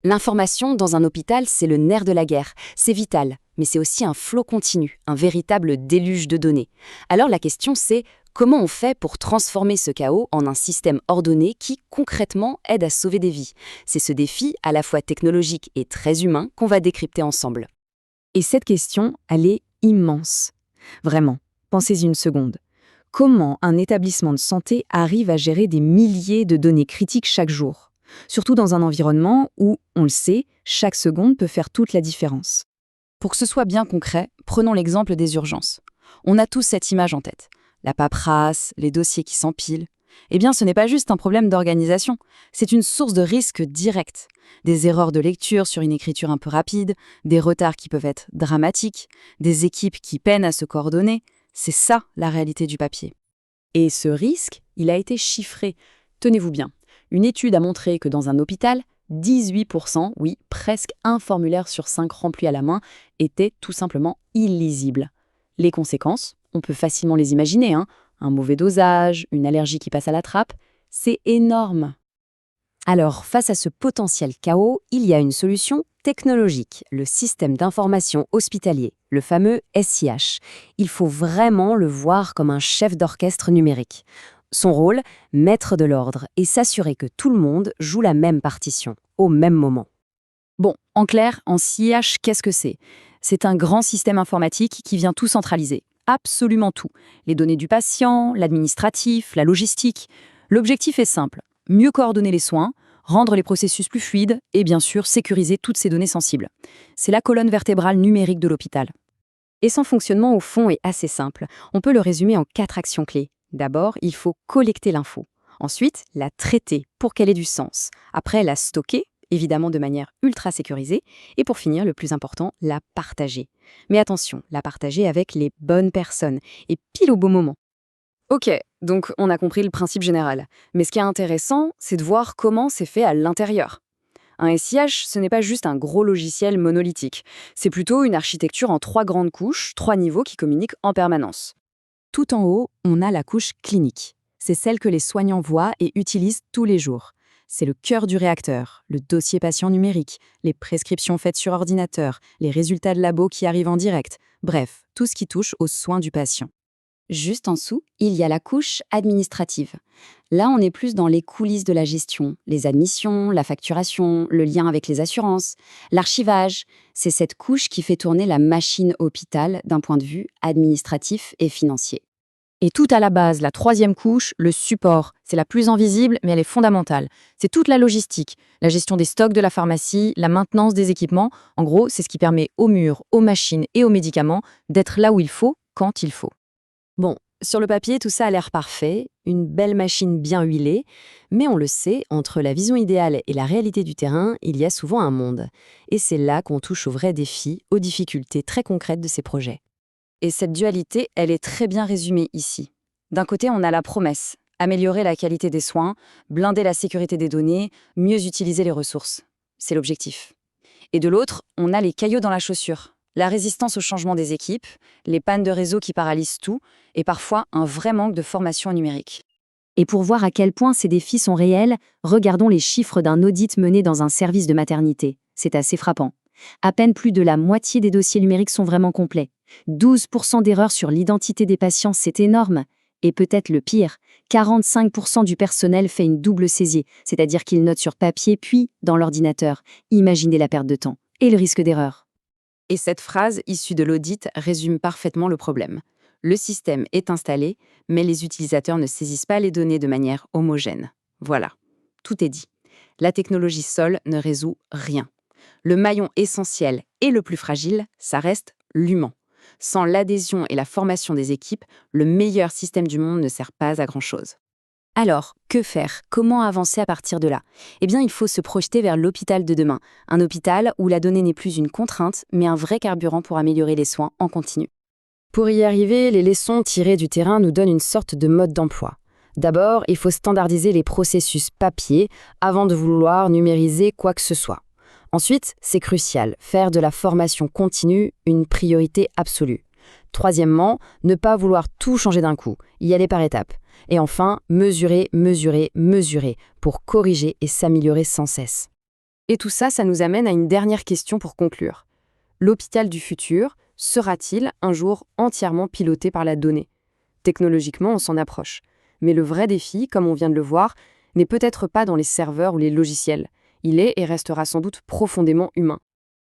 L'information dans un hôpital, c'est le nerf de la guerre. C'est vital, mais c'est aussi un flot continu, un véritable déluge de données. Alors la question c'est, comment on fait pour transformer ce chaos en un système ordonné qui, concrètement, aide à sauver des vies? C'est ce défi, à la fois technologique et très humain, qu'on va décrypter ensemble. Et cette question, elle est immense. Vraiment, pensez-y une seconde. Comment un établissement de santé arrive à gérer des milliers de données critiques chaque jour? Surtout dans un environnement où, on le sait, chaque seconde peut faire toute la différence. Pour que ce soit bien concret, prenons l'exemple des urgences. On a tous cette image en tête. La paperasse, les dossiers qui s'empilent. Eh bien, ce n'est pas juste un problème d'organisation, c'est une source de risque direct. Des erreurs de lecture sur une écriture un peu rapide, des retards qui peuvent être dramatiques, des équipes qui peinent à se coordonner. C'est ça la réalité du papier. Et ce risque, il a été chiffré. Tenez-vous bien, une étude a montré que dans un hôpital, 18%, oui, presque un formulaire sur 5 rempli à la main, était tout simplement illisible. Les conséquences, on peut facilement les imaginer, hein. Un mauvais dosage, une allergie qui passe à la trappe, c'est énorme. Alors, face à ce potentiel chaos, il y a une solution technologique, le système d'information hospitalier, le fameux SIH. Il faut vraiment le voir comme un chef d'orchestre numérique. Son rôle, mettre de l'ordre et s'assurer que tout le monde joue la même partition, au même moment. Bon, en clair, en SIH, qu'est-ce que c'est? C'est un grand système informatique qui vient tout centraliser. Absolument tout. Les données du patient, l'administratif, la logistique. L'objectif est simple, mieux coordonner les soins, rendre les processus plus fluides et bien sûr sécuriser toutes ces données sensibles. C'est la colonne vertébrale numérique de l'hôpital. Et son fonctionnement au fond est assez simple. On peut le résumer en 4 actions clés. D'abord, il faut collecter l'info. Ensuite, la traiter pour qu'elle ait du sens. Après, la stocker, évidemment de manière ultra sécurisée. Et pour finir, le plus important, la partager. Mais attention, la partager avec les bonnes personnes et pile au bon moment. Ok, donc on a compris le principe général. Mais ce qui est intéressant, c'est de voir comment c'est fait à l'intérieur. Un SIH, ce n'est pas juste un gros logiciel monolithique. C'est plutôt une architecture en 3 grandes couches, 3 niveaux qui communiquent en permanence. Tout en haut, on a la couche clinique. C'est celle que les soignants voient et utilisent tous les jours. C'est le cœur du réacteur, le dossier patient numérique, les prescriptions faites sur ordinateur, les résultats de labo qui arrivent en direct, bref, tout ce qui touche aux soins du patient. Juste en dessous, il y a la couche administrative. Là, on est plus dans les coulisses de la gestion, les admissions, la facturation, le lien avec les assurances, l'archivage. C'est cette couche qui fait tourner la machine hôpital d'un point de vue administratif et financier. Et tout à la base, la 3e couche, le support. C'est la plus invisible, mais elle est fondamentale. C'est toute la logistique, la gestion des stocks de la pharmacie, la maintenance des équipements. En gros, c'est ce qui permet aux murs, aux machines et aux médicaments d'être là où il faut, quand il faut. Bon, sur le papier, tout ça a l'air parfait, une belle machine bien huilée, mais on le sait, entre la vision idéale et la réalité du terrain, il y a souvent un monde. Et c'est là qu'on touche aux vrais défis, aux difficultés très concrètes de ces projets. Et cette dualité, elle est très bien résumée ici. D'un côté, on a la promesse, améliorer la qualité des soins, blinder la sécurité des données, mieux utiliser les ressources. C'est l'objectif. Et de l'autre, on a les caillots dans la chaussure. La résistance au changement des équipes, les pannes de réseau qui paralysent tout, et parfois un vrai manque de formation numérique. Et pour voir à quel point ces défis sont réels, regardons les chiffres d'un audit mené dans un service de maternité. C'est assez frappant. À peine plus de la moitié des dossiers numériques sont vraiment complets. 12% d'erreurs sur l'identité des patients, c'est énorme. Et peut-être le pire, 45% du personnel fait une double saisie, c'est-à-dire qu'il note sur papier puis dans l'ordinateur. Imaginez la perte de temps et le risque d'erreur. Et cette phrase issue de l'audit résume parfaitement le problème. Le système est installé, mais les utilisateurs ne saisissent pas les données de manière homogène. Voilà, tout est dit. La technologie seule ne résout rien. Le maillon essentiel et le plus fragile, ça reste l'humain. Sans l'adhésion et la formation des équipes, le meilleur système du monde ne sert pas à grand-chose. Alors, que faire? Comment avancer à partir de là? Eh bien, il faut se projeter vers l'hôpital de demain. Un hôpital où la donnée n'est plus une contrainte, mais un vrai carburant pour améliorer les soins en continu. Pour y arriver, les leçons tirées du terrain nous donnent une sorte de mode d'emploi. D'abord, il faut standardiser les processus papier avant de vouloir numériser quoi que ce soit. Ensuite, c'est crucial, faire de la formation continue une priorité absolue. Troisièmement, ne pas vouloir tout changer d'un coup, y aller par étapes. Et enfin, mesurer, mesurer, mesurer pour corriger et s'améliorer sans cesse. Et tout ça, ça nous amène à une dernière question pour conclure. L'hôpital du futur sera-t-il un jour entièrement piloté par la donnée? Technologiquement, on s'en approche. Mais le vrai défi, comme on vient de le voir, n'est peut-être pas dans les serveurs ou les logiciels. Il est et restera sans doute profondément humain.